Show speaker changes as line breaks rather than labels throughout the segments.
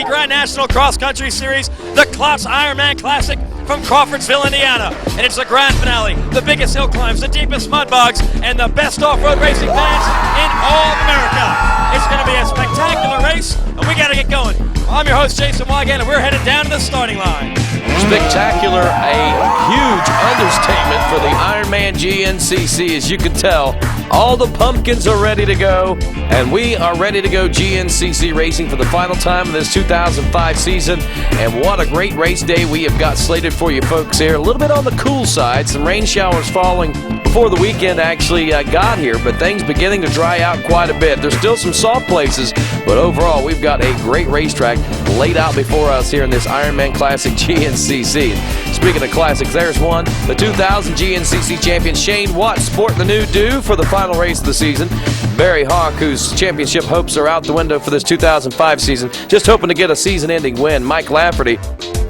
Grand National Cross Country Series, the Klotz Ironman Classic from Crawfordsville, Indiana. And it's the grand finale, the biggest hill climbs, the deepest mud bogs, and the best off-road racing fans in all of America. It's going to be a spectacular race, and we got to get going. I'm your host, Jason Wygant, and we're headed down to the starting line.
Spectacular, a huge understatement for the Ironman GNCC, as you can tell. All the pumpkins are ready to go, and we are ready to go GNCC racing for the final time of this 2005 season. And what a great race day we have got slated for you folks here. A little bit on the cool side, some rain showers falling before the weekend actually got here, but things beginning to dry out quite a bit. There's still some soft places, but overall we've got a great racetrack laid out before us here in this Ironman Classic GNCC. Speaking of classics, there's one. The 2000 GNCC champion Shane Watts sporting the new do for the final race of the season. Barry Hawk, whose championship hopes are out the window for this 2005 season, just hoping to get a season-ending win. Mike Lafferty,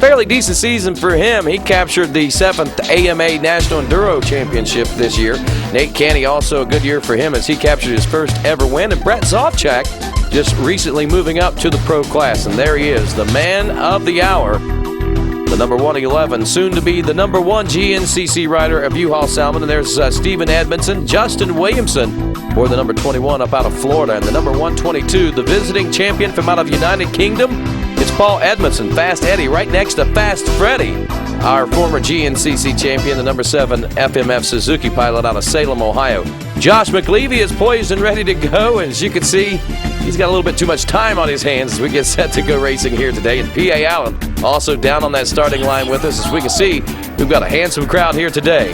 fairly decent season for him. He captured the 7th AMA National Enduro Championship this year. Nate Canny, also a good year for him as he captured his first ever win. And Brett Zofchak just recently moving up to the pro class. And there he is, the man of the hour, the number 111, soon to be the number 1 GNCC rider of U-Haul Salmon. And there's Stephen Edmondson, Justin Williamson, or the number 21 up out of Florida. And the number 122, the visiting champion from out of United Kingdom, it's Paul Edmondson, Fast Eddie, right next to Fast Freddie, our former GNCC champion, the number 7 FMF Suzuki pilot out of Salem, Ohio. Josh McLeavy is poised and ready to go. As you can see, he's got a little bit too much time on his hands as we get set to go racing here today. And P.A. Allen also down on that starting line with us. As we can see, we've got a handsome crowd here today.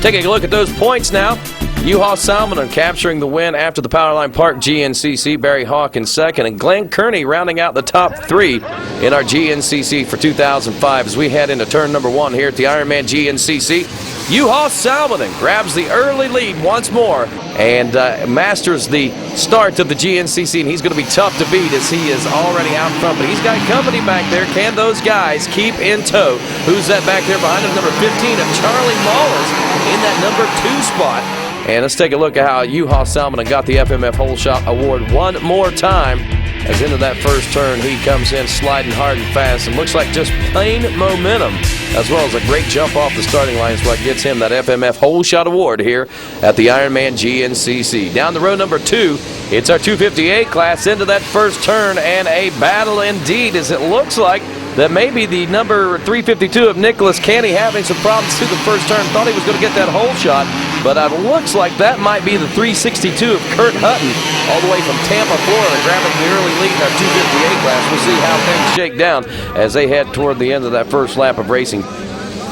Taking a look at those points now. U-Haul Salmon are capturing the win after the Powerline Park GNCC. Barry Hawk in second, and Glenn Kearney rounding out the top 3 in our GNCC for 2005 as we head into turn number 1 here at the Ironman GNCC. U-Haul Salmon grabs the early lead once more and masters the start of the GNCC, and he's going to be tough to beat as he is already out front. But he's got company back there. Can those guys keep in tow? Who's that back there behind him? Number 15 of Charlie Mullins in that number 2 spot. And let's take a look at how U-Haul Salmon got the FMF HOLESHOT award one more time. As into that first turn, he comes in sliding hard and fast and looks like just plain momentum, as well as a great jump off the starting line is what gets him that FMF HOLESHOT award here at the Ironman GNCC. Down the row number 2, it's our 258 class into that first turn, and a battle indeed, as it looks like that maybe the number 352 of Nicholas Canny having some problems through the first turn. Thought he was going to get that hole shot, but it looks like that might be the 362 of Kurt Hutton, all the way from Tampa, Florida, grabbing the early lead in our 258 class. We'll see how things shake down as they head toward the end of that first lap of racing.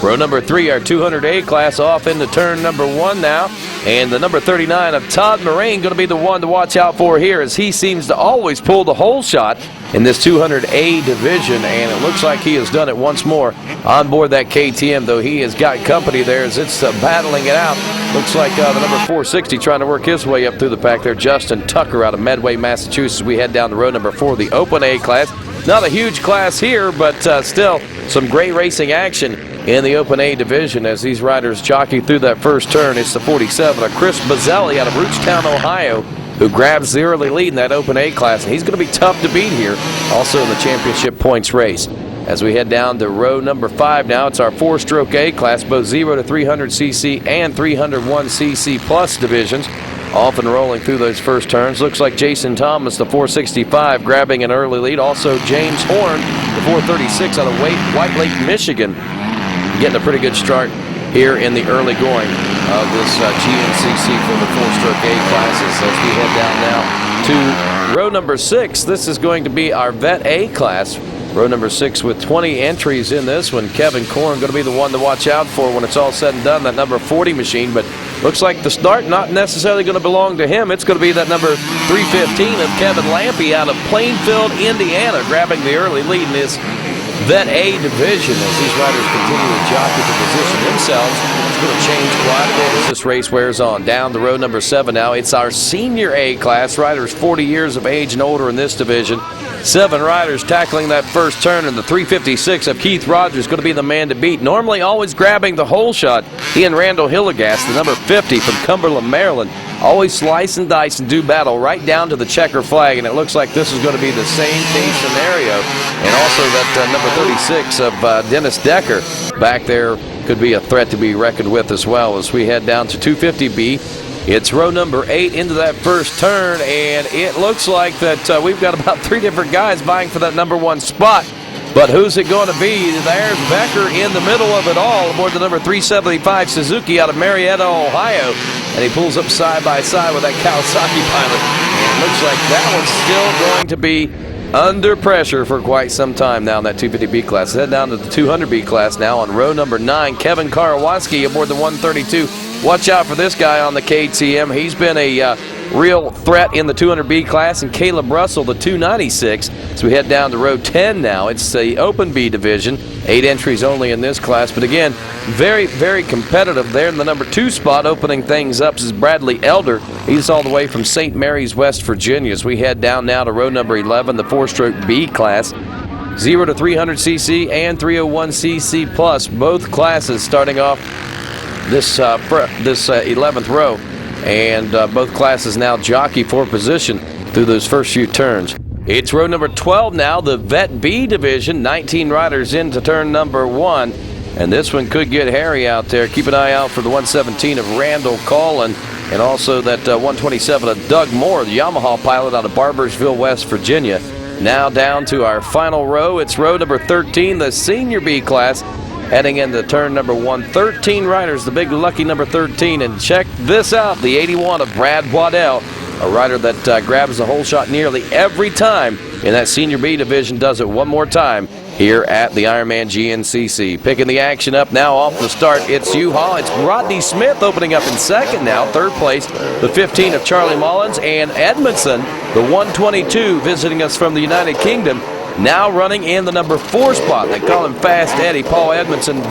Row number 3, our 208 class, off into turn number 1 now. And the number 39 of Todd Moraine going to be the one to watch out for here, as he seems to always pull the hole shot in this 200A division. And it looks like he has done it once more on board that KTM, though he has got company there as it's battling it out. Looks like the number 460 trying to work his way up through the pack there. Justin Tucker out of Medway, Massachusetts. We head down to row number 4, the Open A class. Not a huge class here, but still some great racing action in the Open A division as these riders jockey through that first turn. It's the 47 of Chris Bazzelli out of Rootstown, Ohio, who grabs the early lead in that Open A class, and he's going to be tough to beat here, also in the championship points race. As we head down to row number 5 now, it's our 4-stroke A class, both 0 to 300cc and 301cc plus divisions. Off and rolling through those first turns. Looks like Jason Thomas, the 465, grabbing an early lead. Also James Horn, the 436 out of White Lake, Michigan, getting a pretty good start here in the early going of this GNCC for the 4-stroke A classes. As we head down now to row number 6, this is going to be our Vet A class. Row number 6 with 20 entries in this one. Kevin Korn going to be the one to watch out for when it's all said and done, that number 40 machine. But looks like the start not necessarily going to belong to him. It's going to be that number 315 of Kevin Lampe out of Plainfield, Indiana, grabbing the early lead in this Vet A division as these riders continue to jockey to position themselves. It's going to change quite a bit as this race wears on. Down to row number 7 now. It's our Senior A class. Riders 40 years of age and older in this division. 7 riders tackling that first turn, and the 356 of Keith Rogers going to be the man to beat. Normally always grabbing the hole shot. He and Randall Hilligas, the number 50 from Cumberland, Maryland, always slice and dice and do battle right down to the checker flag, and it looks like this is going to be the same case scenario. And also that number 36 of Dennis Decker back there could be a threat to be reckoned with as well as we head down to 250B. It's row number 8 into that first turn, and it looks like that we've got about 3 different guys vying for that number 1 spot. But who's it going to be? There's Becker in the middle of it all aboard the number 375 Suzuki out of Marietta, Ohio. And he pulls up side by side with that Kawasaki pilot. And it looks like that one's still going to be under pressure for quite some time now in that 250B class. Head down to the 200B class now on row number 9. Kevin Karawaski aboard the 132. Watch out for this guy on the KTM. He's been a real threat in the 200B class, and Caleb Russell, the 296. So we head down to row 10 now. It's the Open B division. 8 entries only in this class. But again, very, very competitive there in the number 2 spot. Opening things up is Bradley Elder. He's all the way from St. Mary's, West Virginia. As we head down now to row number 11, the 4-stroke B class. 0 to 300cc and 301cc plus. Both classes starting off this 11th row. And both classes now jockey for position through those first few turns. It's row number 12 now, the Vet B division. 19 riders into turn number 1. And this one could get hairy out there. Keep an eye out for the 117 of Randall Collin, and also that 127 of Doug Moore, the Yamaha pilot out of Barbersville, West Virginia. Now down to our final row. It's row number 13, the Senior B class. Heading into turn number 1, 13 riders, the big lucky number 13. And check this out, the 81 of Brad Waddell, a rider that grabs the hole shot nearly every time in that Senior B division. Does it one more time here at the Ironman GNCC. Picking the action up now off the start, it's U-Haul. It's Rodney Smith opening up in second now. Third place, the 15 of Charlie Mullins, and Edmondson, the 122, visiting us from the United Kingdom, now running in the number 4 spot. They call him Fast Eddie. Paul Edmondson,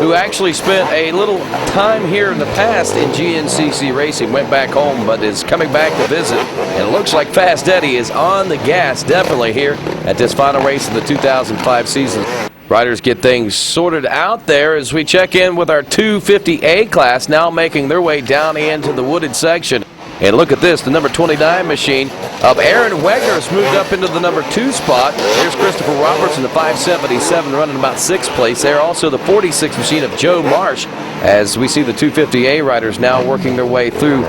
who actually spent a little time here in the past in GNCC racing, went back home but is coming back to visit. And it looks like Fast Eddie is on the gas definitely here at this final race of the 2005 season. Riders get things sorted out there as we check in with our 250A class, now making their way down into the wooded section. And look at this, the number 29 machine of Aaron Wegner has moved up into the number 2 spot. There's Christopher Robertson, the 577, running about 6th place there. Also the 46 machine of Joe Marsh, as we see the 250A riders now working their way through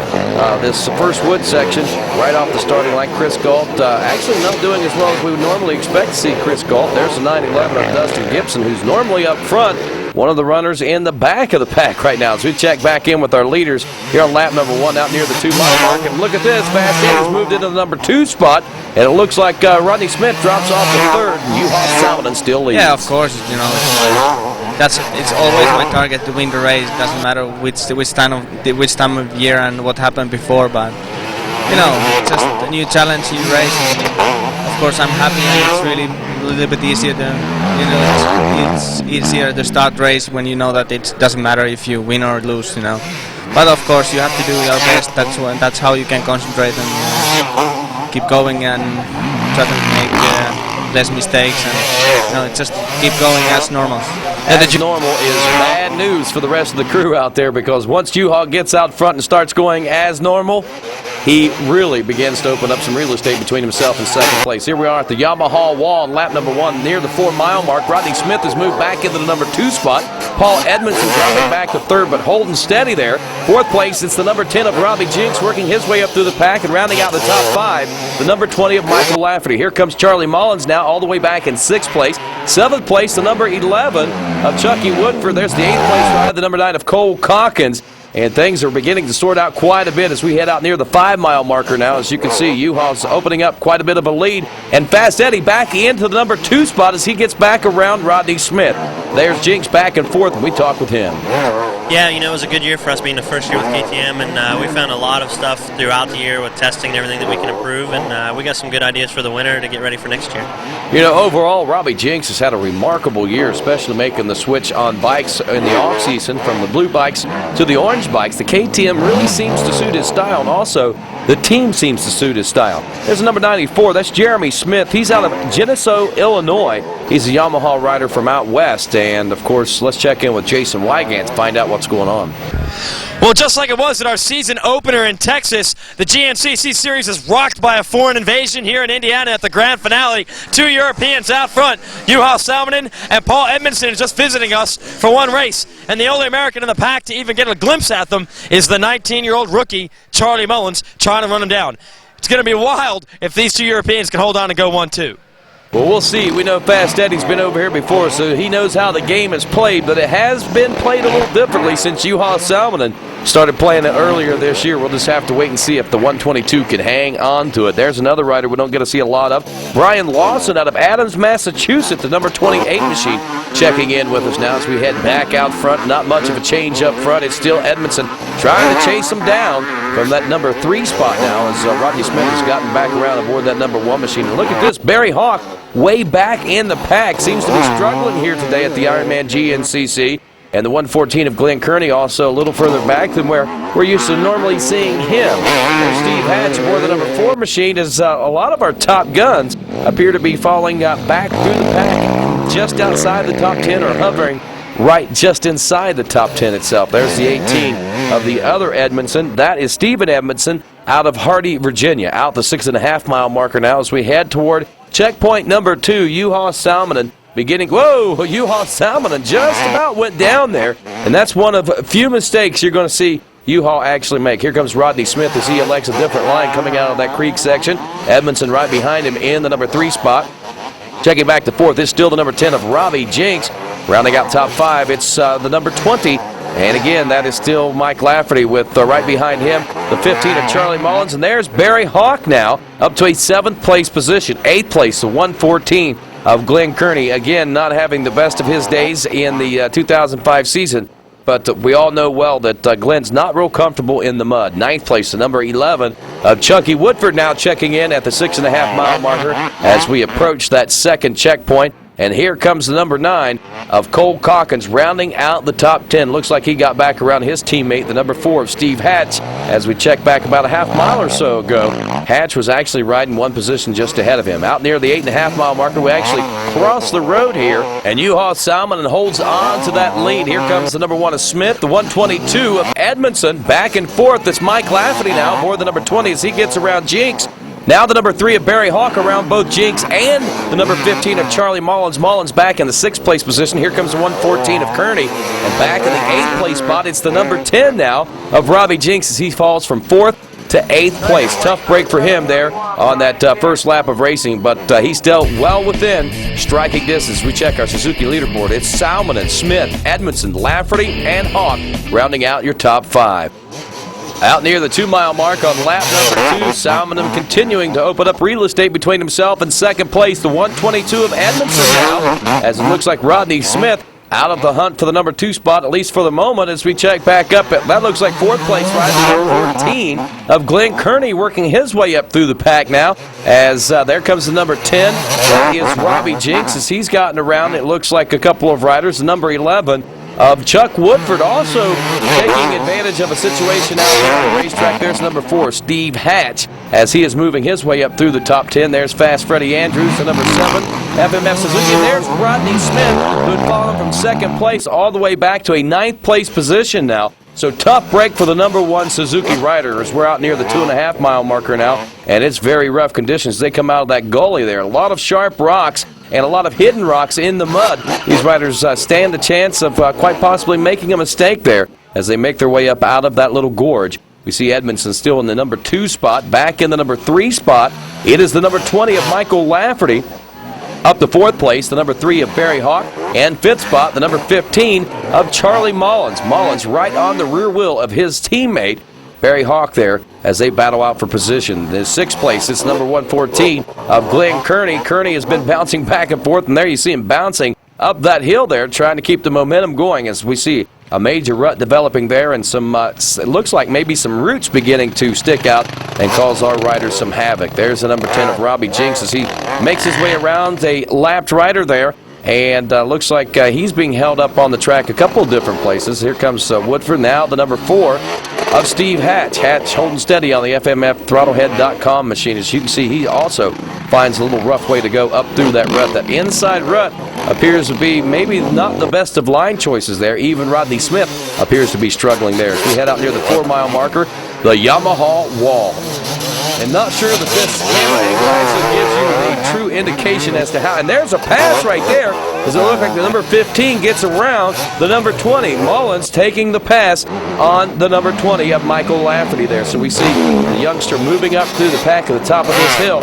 this first wood section right off the starting line. Chris Galt actually not doing as well as we would normally expect to see Chris Galt. There's the 911 of Dustin Gibson, who's normally up front. One of the runners in the back of the pack right now. As we check back in with our leaders here on lap number 1 out near the 2-mile mark. And look at this, Fast Eddie's moved into the number 2 spot, and it looks like Rodney Smith drops off the 3rd, and U-Haul Salmon still leads.
Yeah, of course, you know, it's always my target to win the race. It doesn't matter which time of year and what happened before, but you know, it's just a new challenge, new race. And of course, I'm happy, and it's really a little bit easier to, you know, it's easier to start race when you know that it doesn't matter if you win or lose, you know. But of course, you have to do your best. That's how you can concentrate and keep going and try to make less mistakes, and you know, just keep going as normal.
As normal is bad news for the rest of the crew out there, because once U-Haul gets out front and starts going as normal, he really begins to open up some real estate between himself and second place. Here we are at the Yamaha wall on lap number 1 near the 4-mile mark. Rodney Smith has moved back into the number 2 spot. Paul Edmondson dropping back to 3rd, but holding steady there. 4th place, it's the number 10 of Robbie Jinks working his way up through the pack, and rounding out the top 5, the number 20 of Michael Lafferty. Here comes Charlie Mullins now all the way back in 6th place. 7th place, the number 11 of Chucky Woodford. There's the 8th place rider, the number 9 of Cole Calkins. And things are beginning to sort out quite a bit as we head out near the 5-mile marker now. As you can see, U-Haul's opening up quite a bit of a lead. And Fast Eddie back into the number 2 spot as he gets back around Rodney Smith. There's Jinks back and forth, and we talk with him.
Yeah, you know, it was a good year for us being the first year with KTM, and we found a lot of stuff throughout the year with testing and everything that we can improve, and we got some good ideas for the winter to get ready for next year.
You know, overall, Robbie Jinks has had a remarkable year, especially making the switch on bikes in the off-season from the blue bikes to the orange bikes. The KTM really seems to suit his style, and also the team seems to suit his style. There's number 94. That's Jeremy Smith. He's out of Geneseo, Illinois. He's a Yamaha rider from out west. And, of course, let's check in with Jason Wygant to find out what's going on.
Well, just like it was at our season opener in Texas, the GNCC series is rocked by a foreign invasion here in Indiana at the grand finale. 2 Europeans out front, Juha Salminen and Paul Edmondson, is just visiting us for one race. And the only American in the pack to even get a glimpse at them is the 19-year-old rookie, Charlie Mullins, trying to run him down. It's going to be wild if these 2 Europeans can hold on and go 1-2.
Well, we'll see. We know Fast Eddie's been over here before, so he knows how the game is played, but it has been played a little differently since Juha Salminen started playing it earlier this year. We'll just have to wait and see if the 122 can hang on to it. There's another rider we don't get to see a lot of. Brian Lawson out of Adams, Massachusetts, the number 28 machine, checking in with us now as we head back out front. Not much of a change up front. It's still Edmondson trying to chase him down from that number 3 spot now as Rodney Smith has gotten back around aboard that number 1 machine. And look at this, Barry Hawk way back in the pack. Seems to be struggling here today at the Ironman GNCC. And the 114 of Glenn Kearney also a little further back than where we're used to normally seeing him. There's Steve Hatch aboard the number 4 machine as a lot of our top guns appear to be falling back through the pack just outside the top 10 or hovering right just inside the top 10 itself. There's the 18 of the other Edmondson. That is Stephen Edmondson out of Hardy, Virginia, out the 6.5 mile marker now as we head toward checkpoint number 2, Juha Salminen. Beginning, whoa, Juha Salminen just about went down there, and that's one of a few mistakes you're going to see Juha actually make. Here comes Rodney Smith as he elects a different line coming out of that creek section. Edmondson right behind him in the number 3 spot. Checking back to 4th, it's still the number 10 of Robbie Jinks. Rounding out top 5, it's the number 20. And again, that is still Mike Lafferty with right behind him, the 15 of Charlie Mullins. And there's Barry Hawk now up to a 7th place position. 8th place, the 114 of Glenn Kearney. Again, not having the best of his days in the 2005 season. But we all know well that Glenn's not real comfortable in the mud. 9th place, the number 11 of Chucky Woodford now checking in at the 6.5 mile marker as we approach that second checkpoint. And here comes the number 9 of Cole Calkins rounding out the top 10. Looks like he got back around his teammate, the number 4 of Steve Hatch, as we check back about a half mile or so ago. Hatch was actually riding one position just ahead of him. Out near the 8.5 mile marker, we actually cross the road here, and Juha Salminen holds on to that lead. Here comes the number 1 of Smith, the 122 of Edmondson. Back and forth, it's Mike Lafferty now aboard the number 20 as he gets around Jinks. Now the number 3 of Barry Hawk around both Jinks and the number 15 of Charlie Mullins. Mullins back in the 6th place position. Here comes the 114 of Kearney. And back in the 8th place spot, it's the number 10 now of Robbie Jinks as he falls from 4th to 8th place. Tough break for him there on that first lap of racing, but he's still well within striking distance. We check our Suzuki leaderboard. It's Salminen, Smith, Edmondson, Lafferty, and Hawk rounding out your top 5. Out near the 2 mile mark on lap number 2, Salminen continuing to open up real estate between himself and 2nd place, the 122 of Edmondson now, as it looks like Rodney Smith out of the hunt for the number 2 spot, at least for the moment, as we check back up. That looks like 4th place, right? Number 14 of Glenn Kearney working his way up through the pack now, as there comes the number 10. That is Robbie Jinks as he's gotten around. It looks like a couple of riders. The number 11 of Chuck Woodford also taking advantage of a situation out there on the racetrack. There's number 4, Steve Hatch, as he is moving his way up through the top 10. There's Fast Freddie Andrews, the number 7, FMF Suzuki. And there's Rodney Smith, who had fallen from 2nd place all the way back to a 9th place position now. So tough break for the number 1 Suzuki rider as we're out near the 2.5 mile marker now. And it's very rough conditions. They come out of that gully there. A lot of sharp rocks and a lot of hidden rocks in the mud. These riders stand a chance of quite possibly making a mistake there as they make their way up out of that little gorge. We see Edmondson still in the number 2 spot. Back in the number 3 spot, it is the number 20 of Michael Lafferty. Up to 4th place, the number 3 of Barry Hawk. And 5th spot, the number 15 of Charlie Mullins. Mullins right on the rear wheel of his teammate, Barry Hawk, there as they battle out for position. The 6th place, it's number 114 of Glenn Kearney. Kearney has been bouncing back and forth, and there you see him bouncing up that hill there, trying to keep the momentum going as we see a major rut developing there and some, it looks like maybe some roots beginning to stick out and cause our riders some havoc. There's the number 10 of Robbie Jinks as he makes his way around a lapped rider there. And looks like he's being held up on the track a couple of different places. Here comes Woodford now, the number 4 of Steve Hatch. Hatch holding steady on the FMF throttlehead.com machine. As you can see, he also finds a little rough way to go up through that rut. The inside rut appears to be maybe not the best of line choices there. Even Rodney Smith appears to be struggling there. As we head out near the 4-mile marker, the Yamaha wall. And not sure that this camera angle actually gives you a true indication as to how. And there's a pass right there. Does it look like the number 15 gets around the number 20? Mullins taking the pass on the number 20 of Michael Lafferty there. So we see the youngster moving up through the pack at the top of this hill.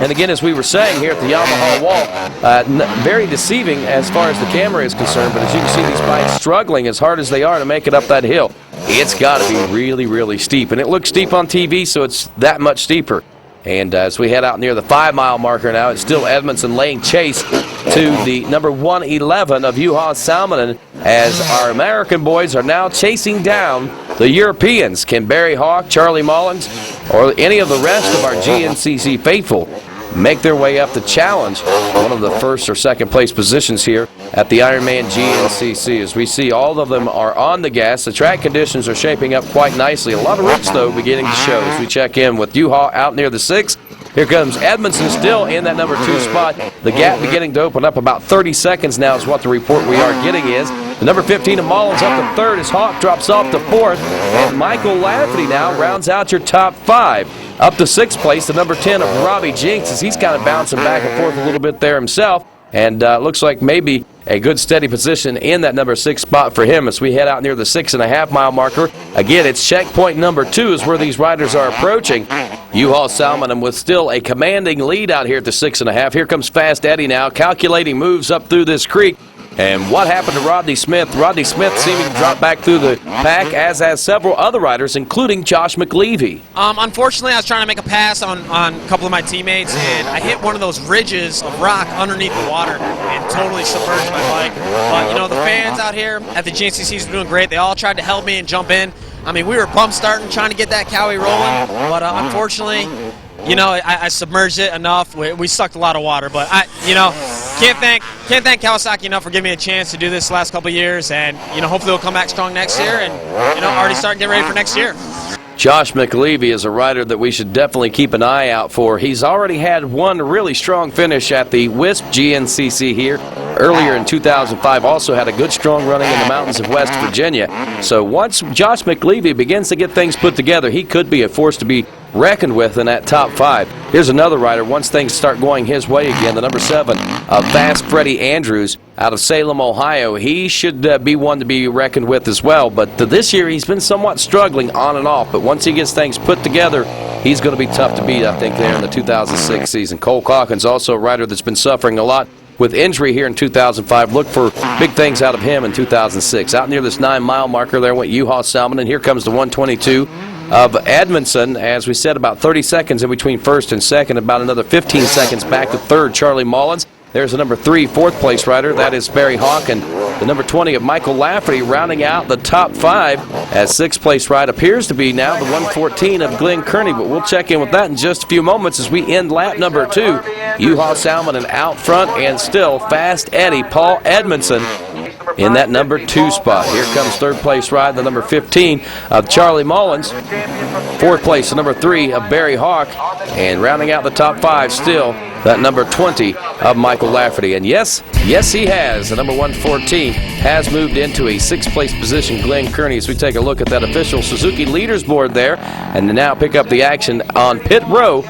And again, as we were saying here at the Yamaha wall, very deceiving as far as the camera is concerned. But as you can see, these bikes struggling as hard as they are to make it up that hill. It's got to be really, really steep. And it looks steep on TV, so it's that much steeper. And as we head out near the 5-mile marker now, it's still Edmondson laying chase to the number 111 of Juha Salminen, as our American boys are now chasing down the Europeans. Can Barry Hawk, Charlie Mullins, or any of the rest of our GNCC faithful make their way up to challenge one of the first or second place positions here at the Ironman GNCC? As we see, all of them are on the gas. The track conditions are shaping up quite nicely. A lot of roots, though, beginning to show as we check in with Juha out near the 6th. Here comes Edmondson still in that number 2 spot. The gap beginning to open up. About 30 seconds now is what the report we are getting is. The number 15 of Mullins up to 3rd as Hawk drops off to 4th. And Michael Lafferty now rounds out your top 5. Up to 6th place, the number 10 of Robbie Jinks, as he's kind of bouncing back and forth a little bit there himself. And looks like maybe a good steady position in that number 6 spot for him as we head out near the 6.5-mile marker. Again, it's checkpoint number 2 is where these riders are approaching. Juha Salminen with still a commanding lead out here at the 6.5. Here comes Fast Eddie now, calculating moves up through this creek. And what happened to Rodney Smith? Rodney Smith seeming to drop back through the pack, as has several other riders, including Josh McLeavy.
Unfortunately, I was trying to make a pass on a couple of my teammates, and I hit one of those ridges of rock underneath the water and totally submerged my bike. But, you know, the fans out here at the GNCCs are doing great. They all tried to help me and jump in. I mean, we were bump starting, trying to get that Cowie rolling, but unfortunately, you know, I submerged it enough. We sucked a lot of water, but can't thank Kawasaki enough for giving me a chance to do this last couple of years, and hopefully we'll come back strong next year, and already start getting ready for next year.
Josh McLeavy is a rider that we should definitely keep an eye out for. He's already had one really strong finish at the WISP GNCC here earlier in 2005. Also had a good strong running in the mountains of West Virginia. So once Josh McLeavy begins to get things put together, he could be a force to be reckoned with in that top 5. Here's another rider once things start going his way again, the number 7 of Fast Freddie Andrews out of Salem, Ohio. He should be one to be reckoned with as well, but this year he's been somewhat struggling on and off, but once he gets things put together, he's going to be tough to beat, I think, there in the 2006 season. Cole Calkins, also a rider that's been suffering a lot with injury here in 2005. Look for big things out of him in 2006. Out near this 9-mile marker there went Juha Salminen, and here comes the 122 of Edmondson. As we said, about 30 seconds in between first and second, about another 15 seconds back to third, Charlie Mullins. There's the number 3 fourth-place rider. That is Barry Hawk, and the number 20 of Michael Lafferty rounding out the top 5 as 6th-place ride appears to be now the 114 of Glenn Kearney, but we'll check in with that in just a few moments as we end lap number 2. Juha Salminen out front, and still Fast Eddie Paul Edmondson in that number 2 spot. Here comes 3rd-place ride, the number 15 of Charlie Mullins. 4th place, the number 3 of Barry Hawk, and rounding out the top 5 still that number 20 of Michael Lafferty. And yes, he has. The number 114 has moved into a 6th-place position, Glenn Kearney, as we take a look at that official Suzuki leaders board there, and now pick up the action on pit row.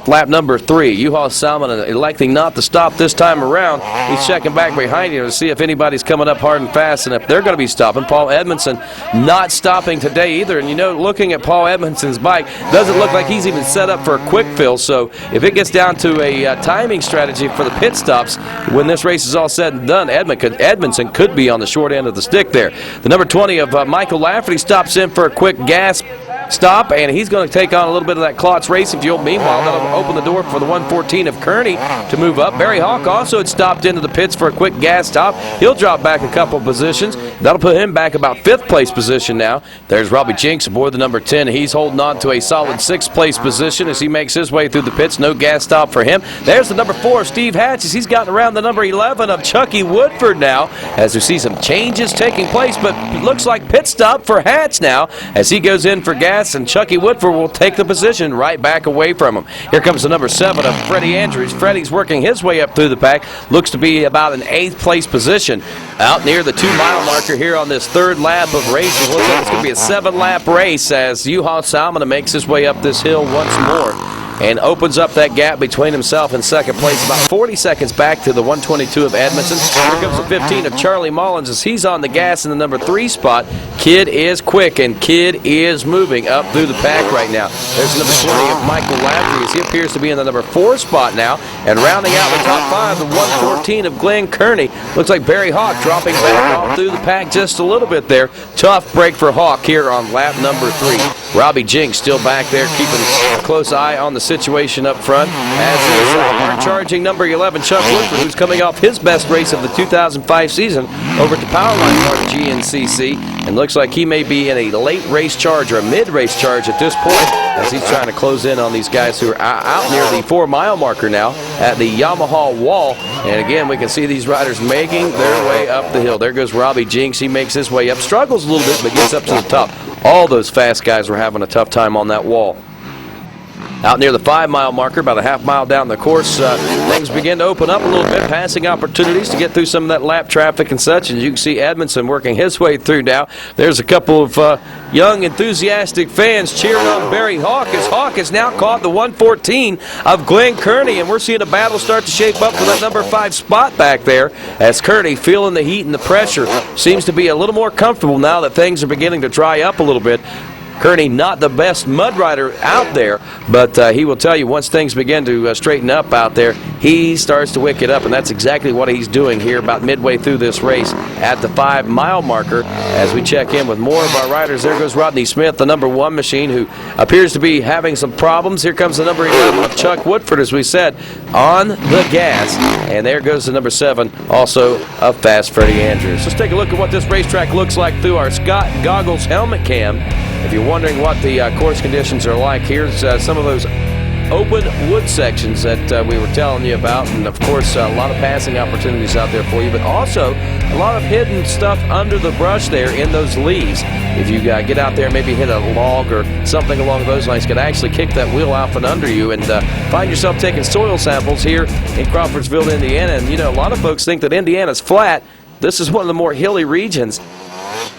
Lap number 3, Juha Salminen electing not to stop this time around. He's checking back behind him to see if anybody's coming up hard and fast and if they're going to be stopping. Paul Edmondson not stopping today either. And looking at Paul Edmondson's bike, doesn't look like he's even set up for a quick fill. So if it gets down to a timing strategy for the pit stops, when this race is all said and done, Edmondson could be on the short end of the stick there. The number 20 of Michael Lafferty stops in for a quick gas stop, and he's going to take on a little bit of that Klotz Racing fuel. Meanwhile, that'll open the door for the 114 of Kearney to move up. Barry Hawk also had stopped into the pits for a quick gas stop. He'll drop back a couple positions. That'll put him back about 5th place position now. There's Robbie Jinks aboard the number 10. He's holding on to a solid 6th place position as he makes his way through the pits. No gas stop for him. There's the number 4 of Steve Hatch as he's gotten around the number 11 of Chucky Woodford now as we see some changes taking place, but it looks like pit stop for Hatch now as he goes in for gas, and Chucky Woodford will take the position right back away from him. Here comes the number 7 of Freddie Andrews. Freddie's working his way up through the pack. Looks to be about an 8th place position out near the 2-mile marker here on this 3rd lap of racing. Looks like it's going to be a 7-lap race as Juha Salminen makes his way up this hill once more and opens up that gap between himself and 2nd place, about 40 seconds back to the 122 of Edmondson. Here comes the 15 of Charlie Mullins as he's on the gas in the number 3 spot. Kid is quick, and Kid is moving up through the pack right now. There's number 20 of Michael Lafferty as he appears to be in the number 4 spot now. And rounding out the top 5, the 114 of Glenn Kearney. Looks like Barry Hawk dropping back off through the pack just a little bit there. Tough break for Hawk here on lap number 3. Robbie Jinks still back there keeping a close eye on the situation up front, as is hard-charging number 11, Chuck Woodford, who's coming off his best race of the 2005 season over at the Powerline part of GNCC, and looks like he may be in a late race charge or a mid-race charge at this point as he's trying to close in on these guys who are out near the 4-mile marker now at the Yamaha wall. And again, we can see these riders making their way up the hill. There goes Robbie Jinks. He makes his way up, struggles a little bit, but gets up to the top. All those fast guys were having a tough time on that wall. Out near the 5-mile marker, about a half-mile down the course, things begin to open up a little bit, passing opportunities to get through some of that lap traffic and such. And you can see Edmondson working his way through now. There's a couple of young, enthusiastic fans cheering on Barry Hawk as Hawk has now caught the 114 of Glenn Kearney. And we're seeing a battle start to shape up for that number 5 spot back there as Kearney, feeling the heat and the pressure, seems to be a little more comfortable now that things are beginning to dry up a little bit. Kearney, not the best mud rider out there, but he will tell you once things begin to straighten up out there, he starts to wick it up, and that's exactly what he's doing here about midway through this race at the 5-mile marker. As we check in with more of our riders, there goes Rodney Smith, the number 1 machine, who appears to be having some problems. Here comes the number 11 of Chuck Woodford, as we said, on the gas, and there goes the number 7, also of Fast Freddie Andrews. Let's take a look at what this racetrack looks like through our Scott Goggles helmet cam. If you're wondering what the course conditions are like, here's some of those open wood sections that we were telling you about, and of course a lot of passing opportunities out there for you, but also a lot of hidden stuff under the brush there in those leaves. If you get out there, maybe hit a log or something along those lines, could actually kick that wheel out from under you and find yourself taking soil samples here in Crawfordsville, Indiana. And you know, a lot of folks think that Indiana's flat. This is one of the more hilly regions,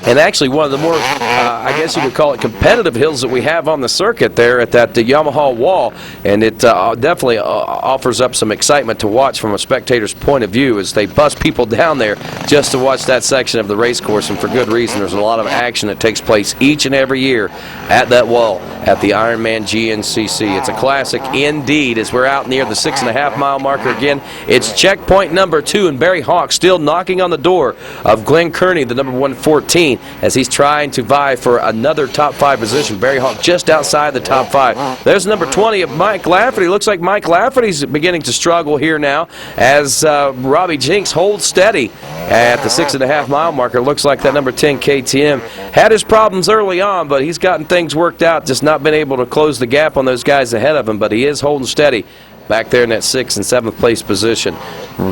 and actually one of the more, I guess you could call it, competitive hills that we have on the circuit there at that Yamaha wall. And it definitely offers up some excitement to watch from a spectator's point of view as they bust people down there just to watch that section of the race course, and for good reason. There's a lot of action that takes place each and every year at that wall at the Ironman GNCC. It's a classic indeed as we're out near the 6.5-mile marker again. It's checkpoint number 2, and Barry Hawk still knocking on the door of Glenn Kearney, the number 114, as he's trying to vie for another top 5 position. Barry Hawk just outside the top 5. There's number 20 of Mike Lafferty. Looks like Mike Lafferty's beginning to struggle here now as Robbie Jinks holds steady at the 6.5-mile marker. Looks like that number 10 KTM had his problems early on, but he's gotten things worked out, just not been able to close the gap on those guys ahead of him, but he is holding steady back there in that 6th and 7th place position.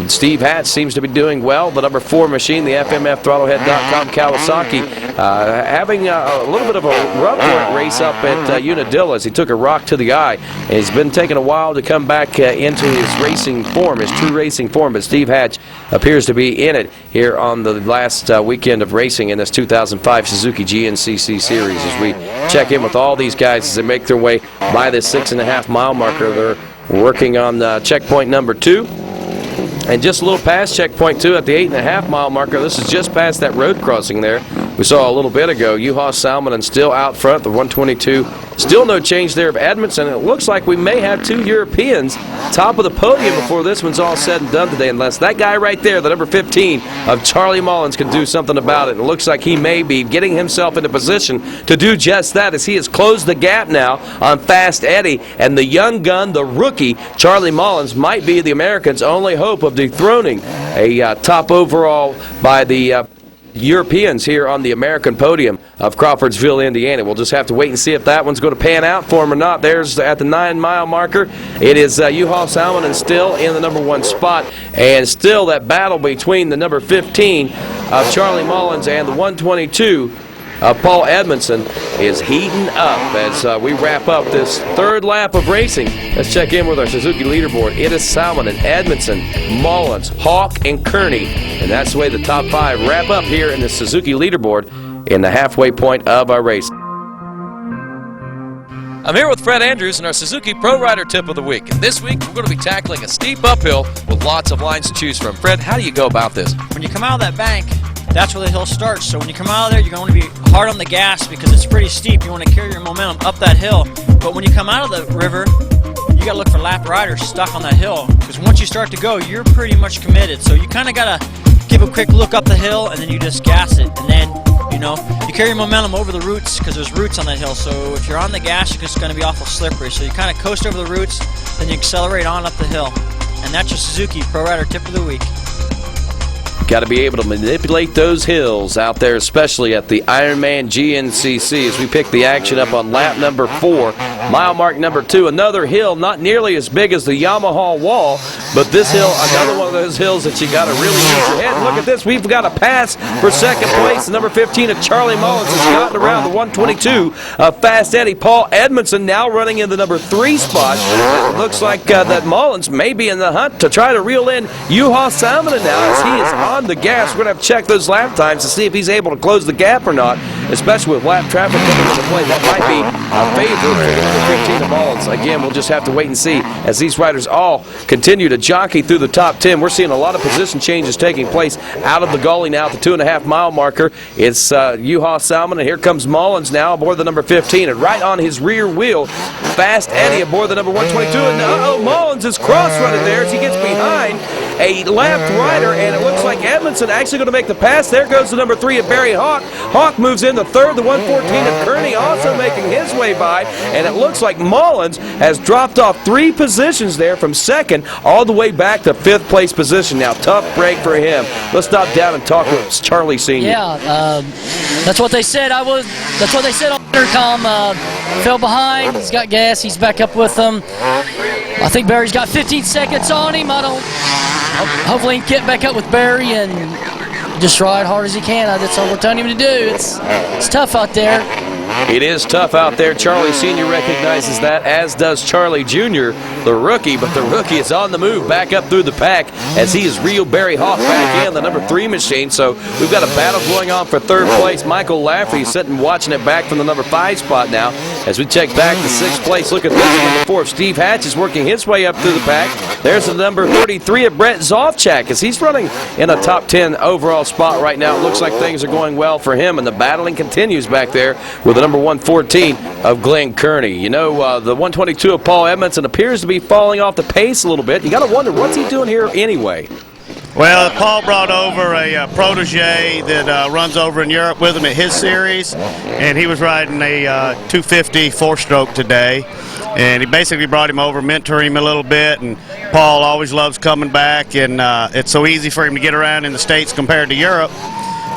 Steve Hatch seems to be doing well. The number 4 machine, the FMFthrottlehead.com Kawasaki, having a little bit of a rough race up at Unadilla as he took a rock to the eye. And he's been taking a while to come back into his racing form, his true racing form, but Steve Hatch appears to be in it here on the last weekend of racing in this 2005 Suzuki GNCC Series. As we check in with all these guys as they make their way by this 6.5-mile marker, they're working on checkpoint number 2. And just a little past checkpoint 2 at the 8.5-mile marker. This is just past that road crossing there we saw a little bit ago. Juha Salminen still out front, the 122. Still no change there of Edmondson. It looks like we may have 2 Europeans top of the podium before this one's all said and done today, unless that guy right there, the number 15 of Charlie Mullins, can do something about it. It looks like he may be getting himself into position to do just that, as he has closed the gap now on Fast Eddie, and the young gun, the rookie, Charlie Mullins, might be the Americans' only hope of dethroning a top overall by the Europeans here on the American podium of Crawfordsville, Indiana. We'll just have to wait and see if that one's going to pan out for him or not. There's at the 9-mile marker. It is Juha Salminen still in the number 1 spot, and still that battle between the number 15 of Charlie Mullins and the 122 Paul Edmondson is heating up as we wrap up this 3rd lap of racing. Let's check in with our Suzuki leaderboard. It is Salminen, Edmondson, Mullins, Hawk, and Kearney. And that's the way the top 5 wrap up here in the Suzuki leaderboard in the halfway point of our race.
I'm here with Fred Andrews in our Suzuki Pro Rider Tip of the Week. And this week, we're going to be tackling a steep uphill with lots of lines to choose from. Fred, how do you go about this?
When you come out of that bank, that's where the hill starts. So when you come out of there, you're going to be hard on the gas because it's pretty steep. You want to carry your momentum up that hill. But when you come out of the river, you got to look for lap riders stuck on that hill, because once you start to go, you're pretty much committed. So you kind of got to give a quick look up the hill, and then you just gas it. And then, you know, you carry your momentum over the roots, because there's roots on that hill. So if you're on the gas, it's going to be awful slippery. So you kind of coast over the roots, then you accelerate on up the hill. And that's your Suzuki Pro Rider Tip of the Week.
Got to be able to manipulate those hills out there, especially at the Ironman GNCC, as we pick the action up on lap number 4, mile mark number 2. Another hill not nearly as big as the Yamaha wall, but this hill, another one of those hills that you got to really use your head. Look at this. We've got a pass for 2nd place. The number 15 of Charlie Mullins has gotten around the 122 of Fast Eddie. Paul Edmondson now running in the number 3 spot. It looks like that Mullins may be in the hunt to try to reel in Juha Salminen now, as he is on the gas. We're going to have to check those lap times to see if he's able to close the gap or not, especially with lap traffic coming into play. That might be a favor for the number 15 of Mullins. Again, we'll just have to wait and see as these riders all continue to jockey through the top 10. We're seeing a lot of position changes taking place out of the gully now at the 2.5-mile marker. It's Juha Salminen, and here comes Mullins now aboard the number 15, and right on his rear wheel, Fast Eddie aboard the number 122, and Mullins is cross-running there as he gets behind a left rider, and it looks like Edmondson actually going to make the pass. There goes the number 3 of Barry Hawk. Hawk moves in the 3rd, the 114 of Kearney also making his way by, and it looks like Mullins has dropped off 3 positions there from 2nd all the way back to 5th place position. Now, tough break for him. Let's stop down and talk with Charlie Sr.
Yeah, that's what they said. That's what they said on intercom. Fell behind. He's got gas. He's back up with them. I think Barry's got 15 seconds on him. Hopefully he can get back up with Barry and just ride hard as he can. That's all we're telling him to do. It's tough out there.
It is tough out there. Charlie Sr. recognizes that, as does Charlie Jr., the rookie, but the rookie is on the move back up through the pack as he has reeled Barry Hawk back in, the number 3 machine. So we've got a battle going on for 3rd place. Michael Lafferty sitting watching it back from the number 5 spot now as we check back to 6th place. Look at this, number 4. Steve Hatch is working his way up through the pack. There's the number 33 of Brett Zofchak as he's running in a top 10 overall spot right now. It looks like things are going well for him, and the battling continues back there with the number 114 of Glenn Kearney. You know, the 122 of Paul Edmondson appears to be falling off the pace a little bit. You got to wonder, what's he doing here anyway?
Well, Paul brought over a protege that runs over in Europe with him at his series, and he was riding a 250 4-stroke today. And he basically brought him over, mentoring him a little bit, and Paul always loves coming back, and it's so easy for him to get around in the States compared to Europe.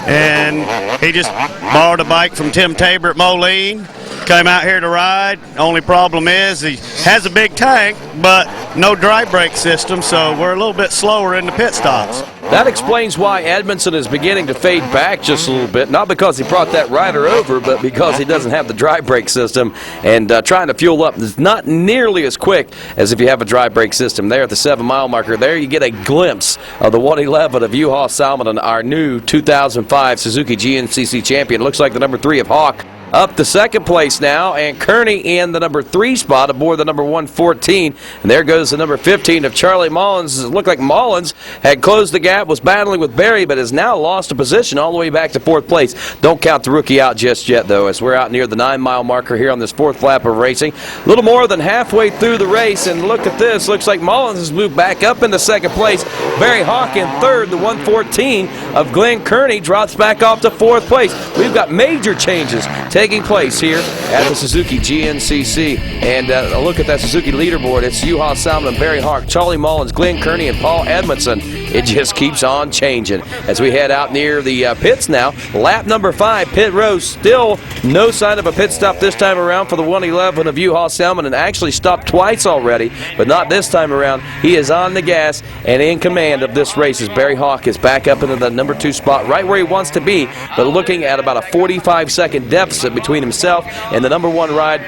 And he just borrowed a bike from Tim Tabor at Moline, came out here to ride. Only problem is he has a big tank, but no dry brake system, so we're a little bit slower in the pit stops.
That explains why Edmondson is beginning to fade back just a little bit, not because he brought that rider over, but because he doesn't have the dry brake system, and trying to fuel up is not nearly as quick as if you have a dry brake system. There at the 7-mile marker, there you get a glimpse of the 111 of Juha Salminen, our new 2005 Suzuki GNCC champion. Looks like the number 3 of Hawk up to second place now, and Kearney in the number 3 spot aboard the number 114. And there goes the number 15 of Charlie Mullins. It looked like Mullins had closed the gap, was battling with Berry, but has now lost a position all the way back to 4th place. Don't count the rookie out just yet, though, as we're out near the 9-mile marker here on this 4th lap of racing. A little more than halfway through the race, and look at this. Looks like Mullins has moved back up into second place. Barry Hawk in third. The 114 of Glenn Kearney drops back off to 4th place. We've got major changes taking place here at the Suzuki GNCC. And a look at that Suzuki leaderboard. It's Juha Salmon, Barry Hawk, Charlie Mullins, Glenn Kearney, and Paul Edmondson. It just keeps on changing as we head out near the pits now. Lap number 5, pit row. Still no sign of a pit stop this time around for the 111 of Juha Salmon, and actually stopped twice already, but not this time around. He is on the gas and in command of this race as Barry Hawk is back up into the number 2 spot, right where he wants to be, but looking at about a 45-second deficit between himself and the number 1 ride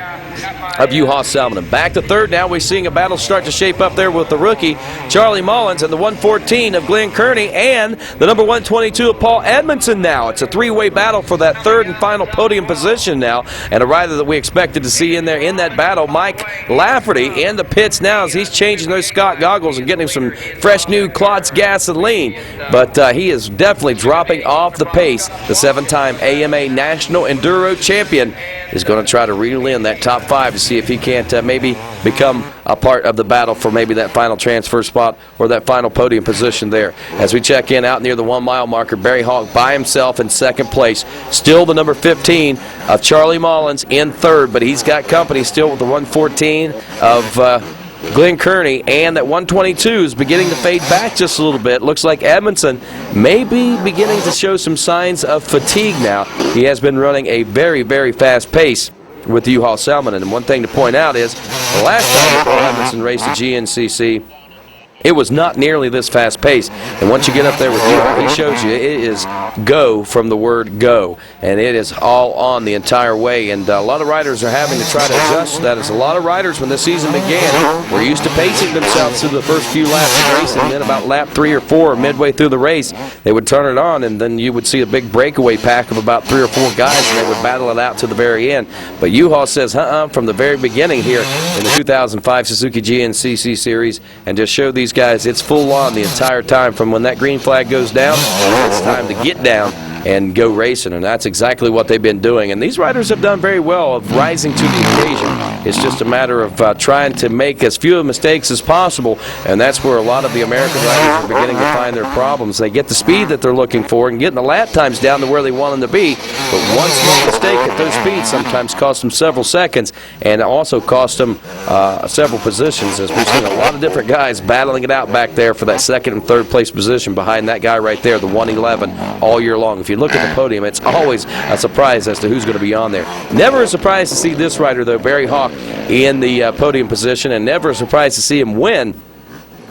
of Juha Salmon. And back to third now. We're seeing a battle start to shape up there with the rookie Charlie Mullins and the 114 of Glenn Kearney and the number 122 of Paul Edmondson now. It's a 3-way battle for that third and final podium position now, and a rider that we expected to see in there in that battle, Mike Lafferty, in the pits now as he's changing those Scott goggles and getting him some fresh new Klotz gasoline. But he is definitely dropping off the pace. The 7-time AMA National Enduro Champion is going to try to reel in that top 5 to see if he can't maybe become a part of the battle for maybe that final transfer spot or that final podium position there. As we check in out near the 1-mile marker, Barry Hawk by himself in second place. Still the number 15 of Charlie Mullins in third, but he's got company still with the 114 of Glenn Kearney, and that 122 is beginning to fade back just a little bit. Looks like Edmondson may be beginning to show some signs of fatigue now. He has been running a very, very fast pace with Juha Salmon. And one thing to point out is the last time Paul Edmondson raced the GNCC, it was not nearly this fast pace. And once you get up there with Juha, he shows you it is go from the word go. And it is all on the entire way. And a lot of riders are having to try to adjust to that. As a lot of riders, when this season began, were used to pacing themselves through the first few laps of racing. And then about lap 3 or 4, midway through the race, they would turn it on, and then you would see a big breakaway pack of about 3 or 4 guys, and they would battle it out to the very end. But Juha says, from the very beginning here in the 2005 Suzuki GNCC Series, and just show these guys it's full on the entire time. From when that green flag goes down, it's time to get down and go racing, and that's exactly what they've been doing. And these riders have done very well of rising to the occasion. It's just a matter of trying to make as few mistakes as possible, and that's where a lot of the American riders are beginning to find their problems. They get the speed that they're looking for and getting the lap times down to where they want them to be, but one small mistake at those speeds sometimes costs them several seconds, and also costs them several positions, as we've seen a lot of different guys battling it out back there for that second and third place position behind that guy right there, the 111, all year long. If you look at the podium, it's always a surprise as to who's going to be on there. Never a surprise to see this rider, though, Barry Hawk, in the podium position, and never a surprise to see him win.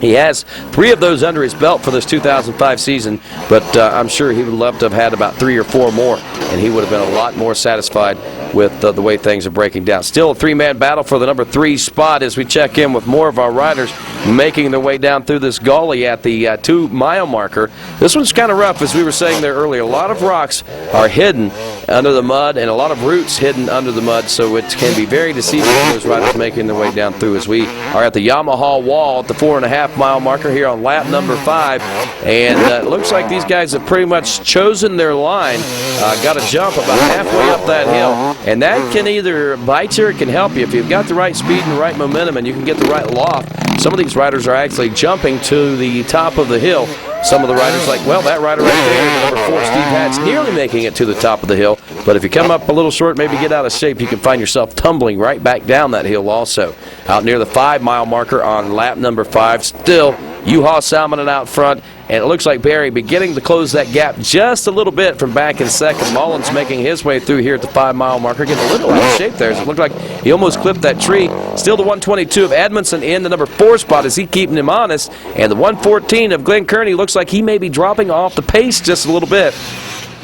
He has 3 of those under his belt for this 2005 season, but I'm sure he would love to have had about 3 or 4 more, and he would have been a lot more satisfied with the way things are breaking down. Still a 3-man battle for the number 3 spot as we check in with more of our riders making their way down through this gully at the 2-mile marker. This one's kind of rough, as we were saying there earlier. A lot of rocks are hidden under the mud and a lot of roots hidden under the mud, so it can be very deceiving for those riders making their way down through, as we are at the Yamaha wall at the 4.5-mile marker here on lap number 5, and it looks like these guys have pretty much chosen their line. Got to jump about halfway up that hill, and that can either bite you or it can help you. If you've got the right speed and the right momentum and you can get the right loft, some of these riders are actually jumping to the top of the hill. Some of the riders like, well, that rider right there, number 4, Steve Hatch, nearly making it to the top of the hill. But if you come up a little short, maybe get out of shape, you can find yourself tumbling right back down that hill also. Out near the 5-mile marker on lap number 5, still Juha Salmon out front. And it looks like Barry beginning to close that gap just a little bit from back in second. Mullins making his way through here at the 5-mile marker, getting a little out of shape there. It looked like he almost clipped that tree. Still the 122 of Edmondson in the number 4 spot. Is he keeping him honest? And the 114 of Glenn Kearney looks like he may be dropping off the pace just a little bit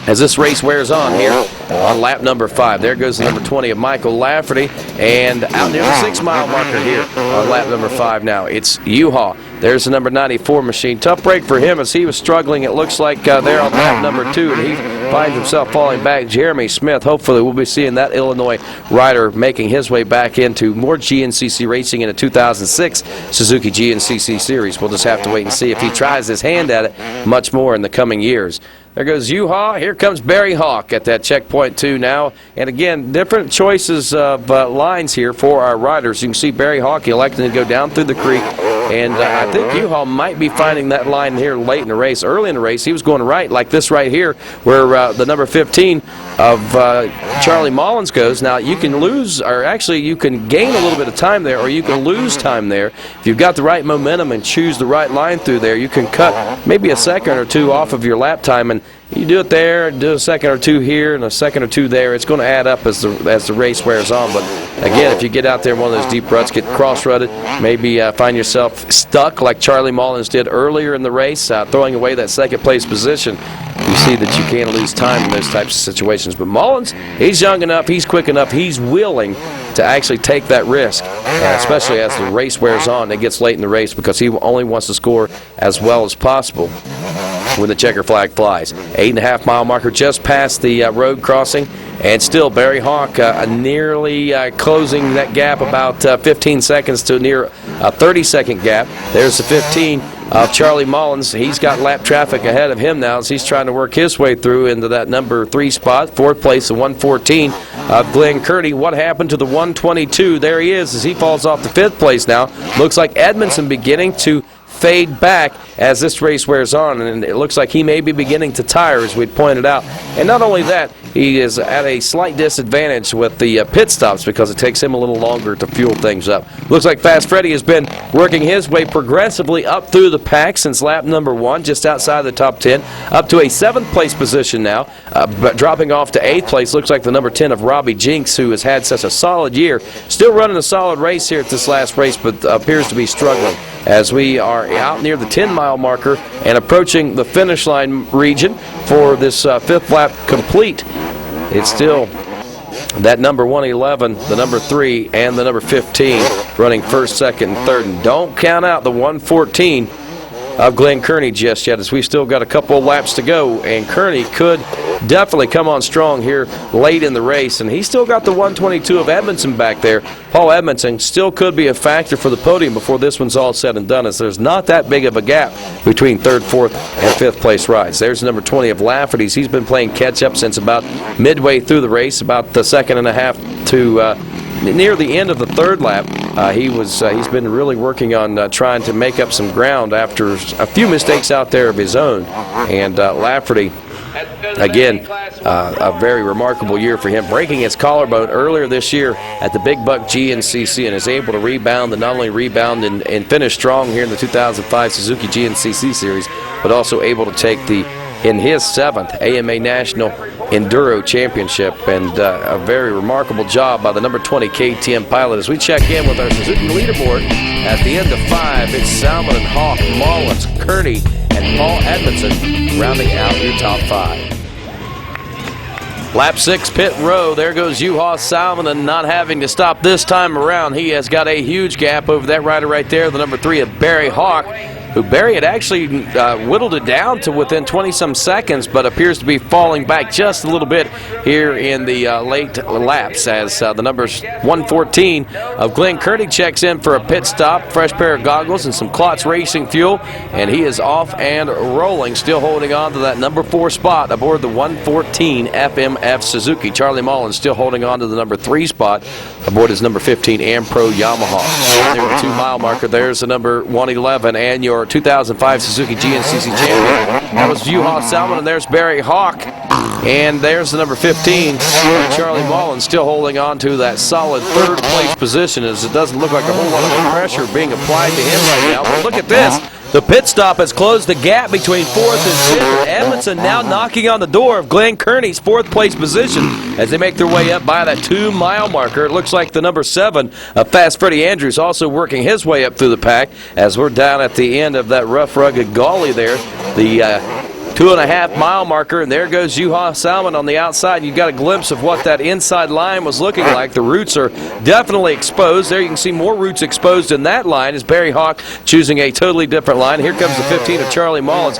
as this race wears on here on lap number 5. There goes the number 20 of Michael Lafferty, and out near the 6-mile marker here on lap number 5 now. It's Juha There's the number 94 machine. Tough break for him as he was struggling, it looks like, there on lap number 2, and he finds himself falling back. Jeremy Smith, hopefully we'll be seeing that Illinois rider making his way back into more GNCC racing in the 2006 Suzuki GNCC Series. We'll just have to wait and see if he tries his hand at it much more in the coming years. There goes U-Haul. Here comes Barry Hawk at that checkpoint 2 now. And again, different choices of lines here for our riders. You can see Barry Hawk electing to go down through the creek. And I think U-Haul might be finding that line here late in the race. Early in the race, he was going right, like this right here, where the number 15 of Charlie Mullins goes. Now, you can lose, or actually you can gain a little bit of time there, or you can lose time there. If you've got the right momentum and choose the right line through there, you can cut maybe a second or two off of your lap time. And you do it there, do a second or two here, and a second or two there. It's going to add up as the race wears on. But again, if you get out there in one of those deep ruts, get cross-rutted, maybe find yourself stuck like Charlie Mullins did earlier in the race, throwing away that second-place position, you see that you can't lose time in those types of situations. But Mullins, he's young enough, he's quick enough, he's willing to actually take that risk, especially as the race wears on. It gets late in the race because he only wants to score as well as possible when the checker flag flies. 8.5 mile marker just past the road crossing, and still Barry Hawk nearly closing that gap, about 15 seconds to near a 30-second gap. There's the 15 of Charlie Mullins. He's got lap traffic ahead of him now as he's trying to work his way through into that number 3 spot. 4th place, the 114 of Glenn Curdy. What happened to the 122? There he is as he falls off the 5th place now. Looks like Edmondson beginning to fade back as this race wears on, and it looks like he may be beginning to tire, as we pointed out. And not only that, he is at a slight disadvantage with the pit stops because it takes him a little longer to fuel things up. Looks like Fast Freddy has been working his way progressively up through the pack since lap number 1, just outside the top 10, up to a 7th place position now, but dropping off to 8th place. Looks like the number 10 of Robbie Jinks, who has had such a solid year, still running a solid race here at this last race, but appears to be struggling as we are out near the 10-mile marker and approaching the finish line region for this 5th lap complete. It's still that number 111, the number 3, and the number 15 running 1st, 2nd, and 3rd. And don't count out the 114 of Glenn Kearney just yet, as we've still got a couple of laps to go, and Kearney could definitely come on strong here late in the race. And he's still got the 122 of Edmondson back there. Paul Edmondson still could be a factor for the podium before this one's all said and done, as there's not that big of a gap between 3rd, 4th, and 5th place rides. There's number 20 of Lafferty's. He's been playing catch-up since about midway through the race, about the second and a half to near the end of the 3rd lap. He's been really working on trying to make up some ground after a few mistakes out there of his own. And Lafferty, again, a very remarkable year for him, breaking his collarbone earlier this year at the Big Buck GNCC, and is able to rebound, and not only rebound and finish strong here in the 2005 Suzuki GNCC Series, but also able to take in his 7th AMA National Enduro Championship. And a very remarkable job by the number 20 KTM pilot. As we check in with our Suzuki leaderboard at the end of 5, it's Salmon and Hawk, Mullins, Kearney, and Paul Edmondson rounding out your top 5. Lap 6, pit row. There goes Juha Salminen, not having to stop this time around. He has got a huge gap over that rider right there, the number 3 of Barry Hawk, who Barry had actually whittled it down to within 20-some seconds, but appears to be falling back just a little bit here in the late laps, as the number 114 of Glenn Kearney checks in for a pit stop, fresh pair of goggles and some Klotz Racing fuel, and he is off and rolling, still holding on to that number 4 spot aboard the 114 FMF Suzuki. Charlie Mullins still holding on to the number 3 spot aboard his number 15 Ampro Yamaha. Near the 2-mile marker, there's the number 111 and your 2005 Suzuki GNCC champion. That was Juha Salmon, and there's Barry Hawk. And there's the number 15, Charlie Mullins, still holding on to that solid 3rd place position, as it doesn't look like a whole lot of pressure being applied to him right now. But look at this. The pit stop has closed the gap between 4th and 5th. Edmondson now knocking on the door of Glenn Kearney's 4th place position as they make their way up by that 2-mile marker. It looks like the number 7 of Fast Freddie Andrews also working his way up through the pack as we're down at the end of that rough, rugged gully there. The 2.5 mile marker, and there goes Juha Salmon on the outside. You got a glimpse of what that inside line was looking like. The roots are definitely exposed. There you can see more roots exposed in that line as Barry Hawk choosing a totally different line. Here comes the 15 of Charlie Mullins.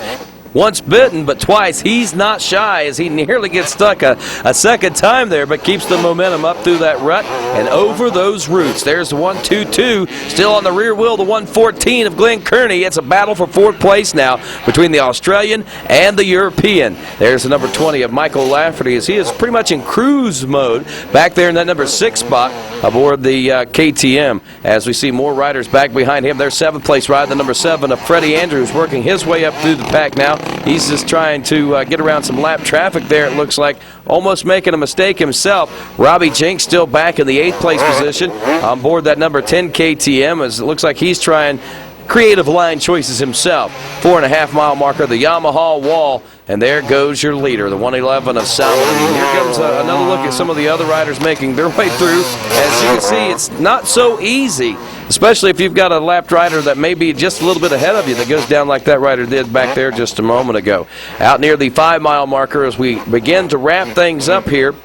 Once bitten, but twice. He's not shy as he nearly gets stuck a second time there, but keeps the momentum up through that rut and over those roots. There's the 1-2-2, still on the rear wheel, the 114 of Glenn Kearney. It's a battle for 4th place now between the Australian and the European. There's the number 20 of Michael Lafferty as he is pretty much in cruise mode back there in that number 6 spot aboard the KTM. As we see more riders back behind him, there's 7th place ride, the number 7 of Freddie Andrews working his way up through the pack now. He's just trying to get around some lap traffic there, it looks like, almost making a mistake himself. Robbie Jinks still back in the 8th place position on board that number 10 KTM, as it looks like he's trying creative line choices himself. 4.5 mile marker, the Yamaha wall, and there goes your leader, the 111 of Salmon. And here comes another look at some of the other riders making their way through. As you can see, it's not so easy, especially if you've got a lapped rider that may be just a little bit ahead of you that goes down like that rider did back there just a moment ago. Out near the 5 mile marker as we begin to wrap things up here.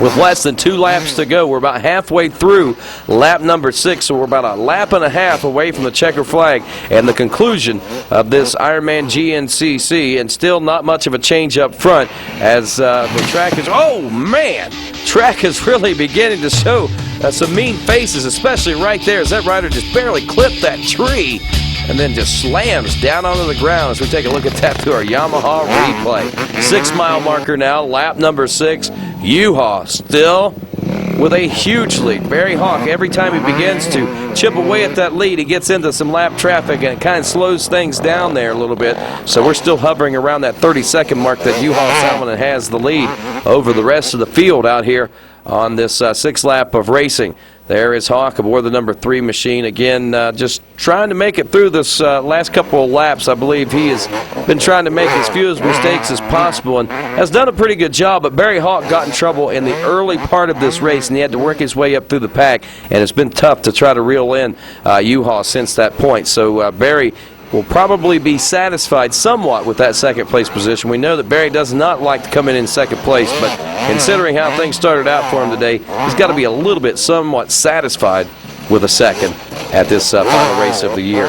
With less than 2 laps to go, we're about halfway through lap number 6, so we're about a lap and a half away from the checker flag and the conclusion of this Ironman GNCC, and still not much of a change up front as the track is, oh man, track is really beginning to show some mean faces, especially right there as that rider just barely clipped that tree and then just slams down onto the ground as we take a look at that through our Yamaha replay. 6 mile marker now, lap number 6. Juha still with a huge lead. Barry Hawk, every time he begins to chip away at that lead, he gets into some lap traffic and it kind of slows things down there a little bit. So we're still hovering around that 30-second mark that Juha Salmon has the lead over the rest of the field out here on this 6th lap of racing. There is Hawk aboard the number 3 machine. Again, just trying to make it through this last couple of laps. I believe he has been trying to make as few mistakes as possible and has done a pretty good job. But Barry Hawk got in trouble in the early part of this race, and he had to work his way up through the pack. And it's been tough to try to reel in Juha since that point. So Barry will probably be satisfied somewhat with that 2nd place position. We know that Barry does not like to come in 2nd place, but considering how things started out for him today, he's got to be a little bit somewhat satisfied with a 2nd at this final race of the year.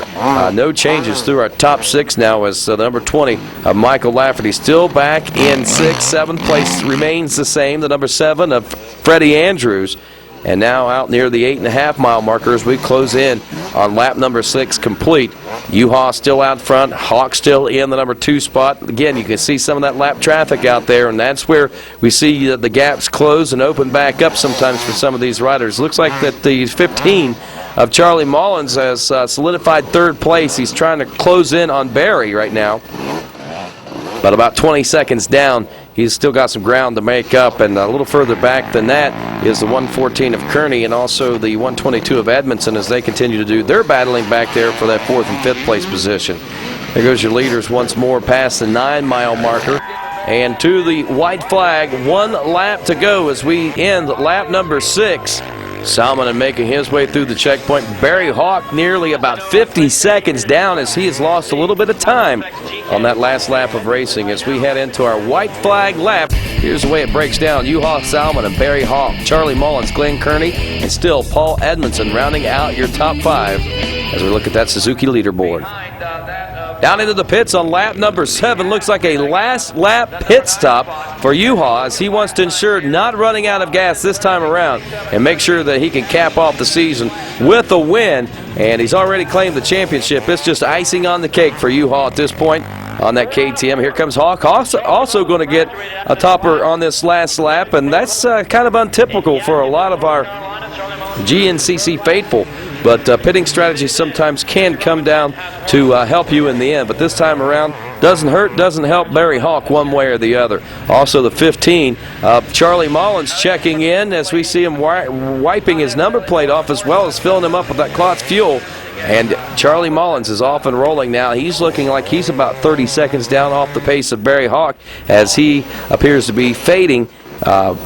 No changes through our top 6 now as the number 20 of Michael Lafferty still back in 6th. 7th place remains the same, the number 7 of Freddie Andrews. And now out near the 8.5 mile marker as we close in on lap number 6 complete. Juha still out front, Hawk still in the number 2 spot. Again, you can see some of that lap traffic out there, and that's where we see the gaps close and open back up sometimes for some of these riders. Looks like that the 15 of Charlie Mullins has solidified 3rd place. He's trying to close in on Barry right now. But about 20 seconds down, he's still got some ground to make up, and a little further back than that is the 114 of Kearney and also the 122 of Edmondson as they continue to do their battling back there for that 4th and 5th place position. There goes your leaders once more past the 9 mile marker and to the white flag. 1 lap to go as we end lap number 6. Salmon making his way through the checkpoint. Barry Hawk nearly about 50 seconds down as he has lost a little bit of time on that last lap of racing as we head into our white flag lap. Here's the way it breaks down. Juha Salmon and Barry Hawk, Charlie Mullins, Glenn Kearney, and still Paul Edmondson rounding out your top 5 as we look at that Suzuki leaderboard. Down into the pits on lap number 7. Looks like a last lap pit stop for Juha as he wants to ensure not running out of gas this time around and make sure that he can cap off the season with a win. And he's already claimed the championship. It's just icing on the cake for Juha at this point on that KTM. Here comes Hawk, also going to get a topper on this last lap, and that's kind of untypical for a lot of our GNCC faithful. But pitting strategies sometimes can come down to help you in the end. But this time around, doesn't hurt, doesn't help Barry Hawk one way or the other. Also the 15, Charlie Mullins checking in as we see him wiping his number plate off as well as filling him up with that Klotz fuel. And Charlie Mullins is off and rolling now. He's looking like he's about 30 seconds down off the pace of Barry Hawk as he appears to be fading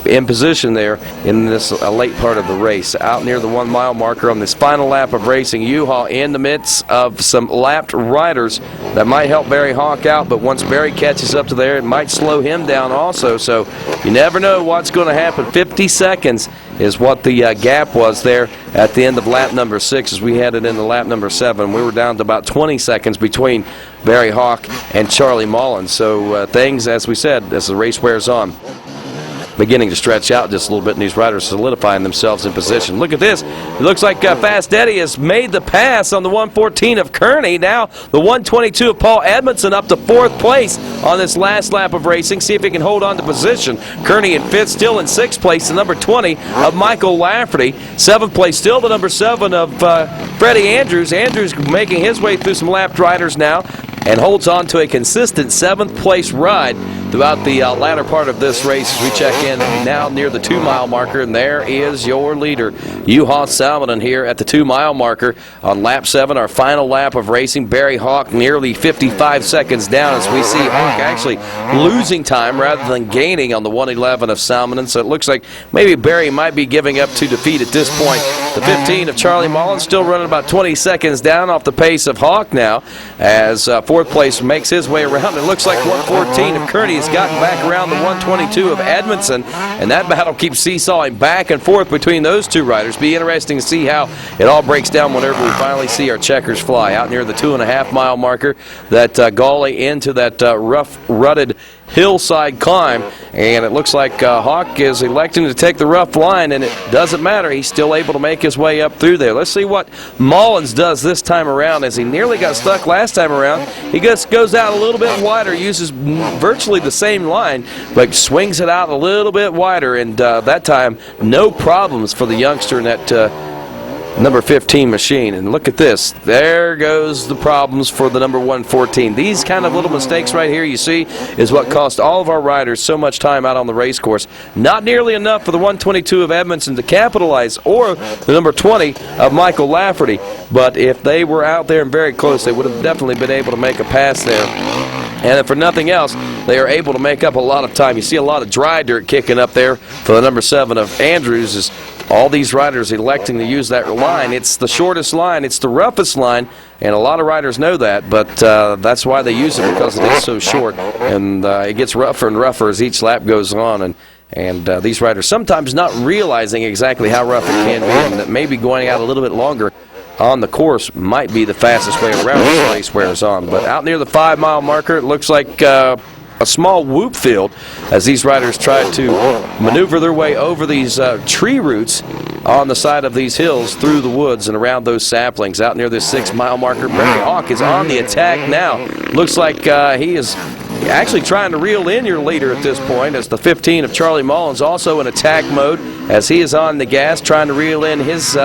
in position there in this late part of the race. Out near the 1 mile marker on this final lap of racing, U-Haul in the midst of some lapped riders that might help Barry Hawk out, but once Barry catches up to there, it might slow him down also, so you never know what's going to happen. 50 seconds is what the gap was there at the end of lap number 6 as we headed into lap number 7. We were down to about 20 seconds between Barry Hawk and Charlie Mullins, so things, as we said, as the race wears on, beginning to stretch out just a little bit, and these riders solidifying themselves in position. Look at this. It looks like Fast Eddie has made the pass on the 114 of Kearney. Now the 122 of Paul Edmondson up to 4th place on this last lap of racing. See if he can hold on to position. Kearney in 5th, still in 6th place, the number 20 of Michael Lafferty. 7th place, still the number 7 of Freddie Andrews. Andrews making his way through some lapped riders now and holds on to a consistent 7th place ride throughout the latter part of this race as we check in now near the 2 mile marker, and there is your leader, Juha Salminen, here at the 2 mile marker on lap 7, our final lap of racing. Barry Hawk nearly 55 seconds down as we see Hawk actually losing time rather than gaining on the 111 of Salminen, so it looks like maybe Barry might be giving up to defeat at this point. The 15 of Charlie Mullins still running about 20 seconds down off the pace of Hawk now as 4th place makes his way around. It looks like 114 of Kearney has gotten back around the 122 of Edmondson, and that battle keeps seesawing back and forth between those two riders. Be interesting to see how it all breaks down whenever we finally see our checkers fly. Out near the 2.5 mile marker, that gully into that rough, rutted hillside climb, and it looks like Hawk is electing to take the rough line, and it doesn't matter. He's still able to make his way up through there. Let's see what Mullins does this time around, as he nearly got stuck last time around. He just goes out a little bit wider, uses virtually the same line, but swings it out a little bit wider, and that time no problems for the youngster in that number 15 machine. And look at this. There goes the problems for the number 114. These kind of little mistakes right here you see is what cost all of our riders so much time out on the race course. Not nearly enough for the 122 of Edmondson to capitalize, or the number 20 of Michael Lafferty. But if they were out there and very close, they would have definitely been able to make a pass there. And if for nothing else, they are able to make up a lot of time. You see a lot of dry dirt kicking up there for the number 7 of Andrews, as all these riders electing to use that line. It's the shortest line, it's the roughest line, and a lot of riders know that, but that's why they use it, because it is so short, and it gets rougher and rougher as each lap goes on, and these riders sometimes not realizing exactly how rough it can be, and that maybe going out a little bit longer on the course might be the fastest way around as the race wears on. But out near the 5 mile marker, it looks like a small whoop field as these riders try to maneuver their way over these tree roots on the side of these hills, through the woods and around those saplings. Out near this 6 mile marker, Barry Hawk is on the attack now. Looks like he is actually trying to reel in your leader at this point, as the 15 of Charlie Mullins also in attack mode as he is on the gas trying to reel in his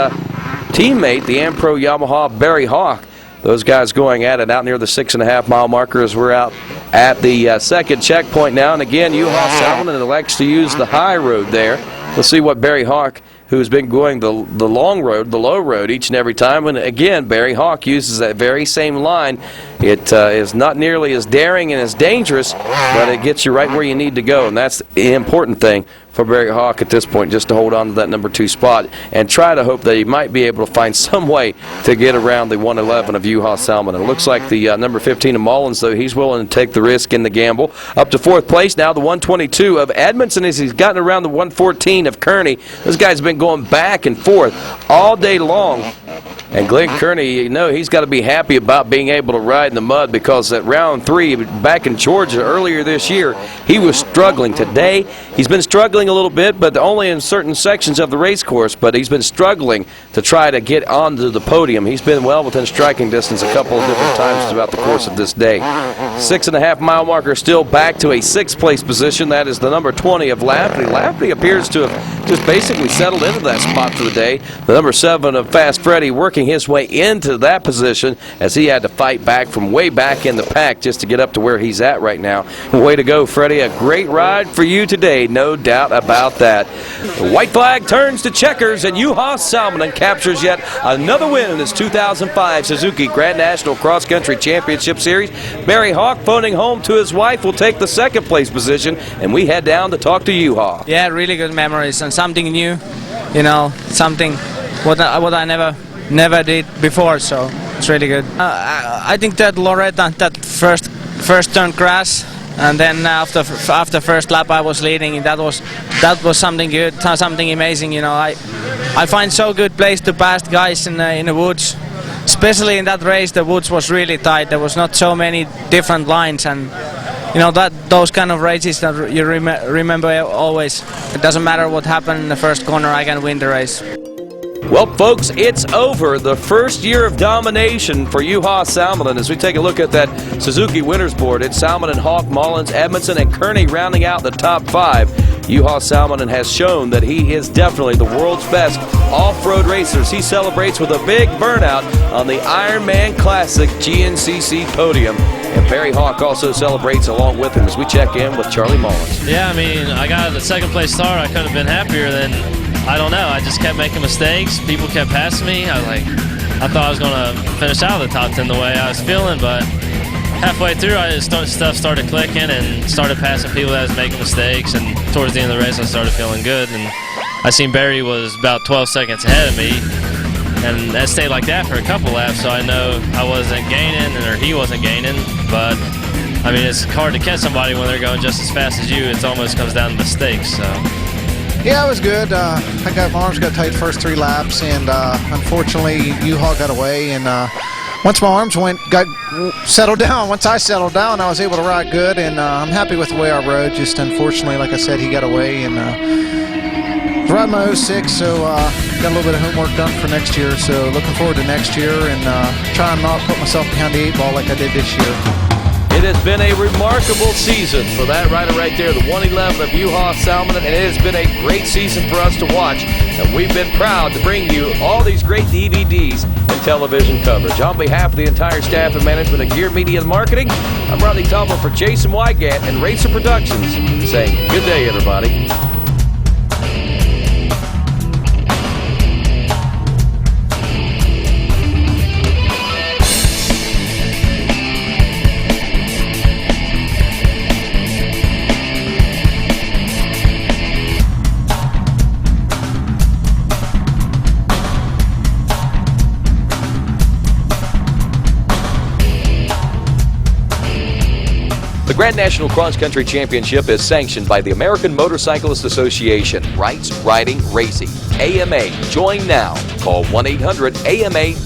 teammate, the Ampro Yamaha Barry Hawk. Those guys going at it out near the 6.5 mile marker as we're out at the second checkpoint now. And again, Juha Salminen elects to use the high road there. Let's see what Barry Hawk, who's been going the long road, the low road each and every time. And again, Barry Hawk uses that very same line. It is not nearly as daring and as dangerous, but it gets you right where you need to go. And that's the important thing for Barry Hawk at this point, just to hold on to that number 2 spot and try to hope that he might be able to find some way to get around the 111 of Juha Salminen. It looks like the number 15 of Mullins, though, he's willing to take the risk in the gamble. Up to 4th place now, the 122 of Edmondson, as he's gotten around the 114 of Kearney. This guy's been going back and forth all day long. And Glenn Kearney, you know, he's got to be happy about being able to ride in the mud, because at round 3 back in Georgia earlier this year, he was struggling. Today, he's been struggling a little bit, but only in certain sections of the race course, but he's been struggling to try to get onto the podium. He's been well within striking distance a couple of different times throughout the course of this day. 6.5 mile marker still back to a 6th place position. That is the number 20 of Lafferty. Lafferty appears to have just basically settled into that spot for the day. The number 7 of Fast Freddy working his way into that position as he had to fight back from way back in the pack just to get up to where he's at right now. Way to go, Freddy. A great ride for you today, no doubt about that. The white flag turns to checkers, and Juha Salminen captures yet another win in his 2005 Suzuki Grand National Cross Country Championship Series. Barry Hawk, phoning home to his wife, will take the second place position, and we head down to talk to Juha.
Yeah, really good memories and something new, you know, something what I never did before, so it's really good. I think that Loretta, that first turn crash, and then after first lap I was leading, and that was something good, something amazing, you know. I find so good place to pass guys in the woods. Especially in that race, the woods was really tight. There was not so many different lines, and you know those kind of races that you remember always. It doesn't matter what happened in the first corner, I can win the race.
Well, folks, it's over. The first year of domination for Juha Salminen. As we take a look at that Suzuki winners board, it's Salminen, Hawk, Mullins, Edmondson, and Kearney rounding out the top 5. Juha Salminen has shown that he is definitely the world's best off-road racers. He celebrates with a big burnout on the Ironman Classic GNCC podium. And Barry Hawk also celebrates along with him as we check in with Charlie Mullins.
Yeah, I mean, I got the second place start. I couldn't have been happier than, I don't know, I just kept making mistakes. People kept passing me. I thought I was going to finish out of the top 10 the way I was feeling, but halfway through, stuff started clicking and started passing people that was making mistakes, and towards the end of the race, I started feeling good, and I seen Barry was about 12 seconds ahead of me, and that stayed like that for a couple laps, so I know I wasn't gaining, or he wasn't gaining, but I mean, it's hard to catch somebody when they're going just as fast as you. It almost comes down to mistakes, so.
Yeah, it was good. My arms got tight first 3 laps, and unfortunately, Juha got away, and once my arms got settled down, once I settled down, I was able to ride good, and I'm happy with the way I rode. Just unfortunately, like I said, he got away, and riding my 06, so got a little bit of homework done for next year. So looking forward to next year and try and not put myself behind the 8 ball like I did this year.
It has been a remarkable season for that rider right there, the 111 of Juha Salminen, and it has been a great season for us to watch. And we've been proud to bring you all these great DVDs and television coverage. On behalf of the entire staff and management of Gear Media and Marketing, I'm Rodney Tomlin for Jason Wygant and Racer Productions, saying good day, everybody. The Grand National Cross Country Championship is sanctioned by the American Motorcyclist Association. Rights, Riding, Racing. AMA. Join now. Call 1-800-AMA-JOIN.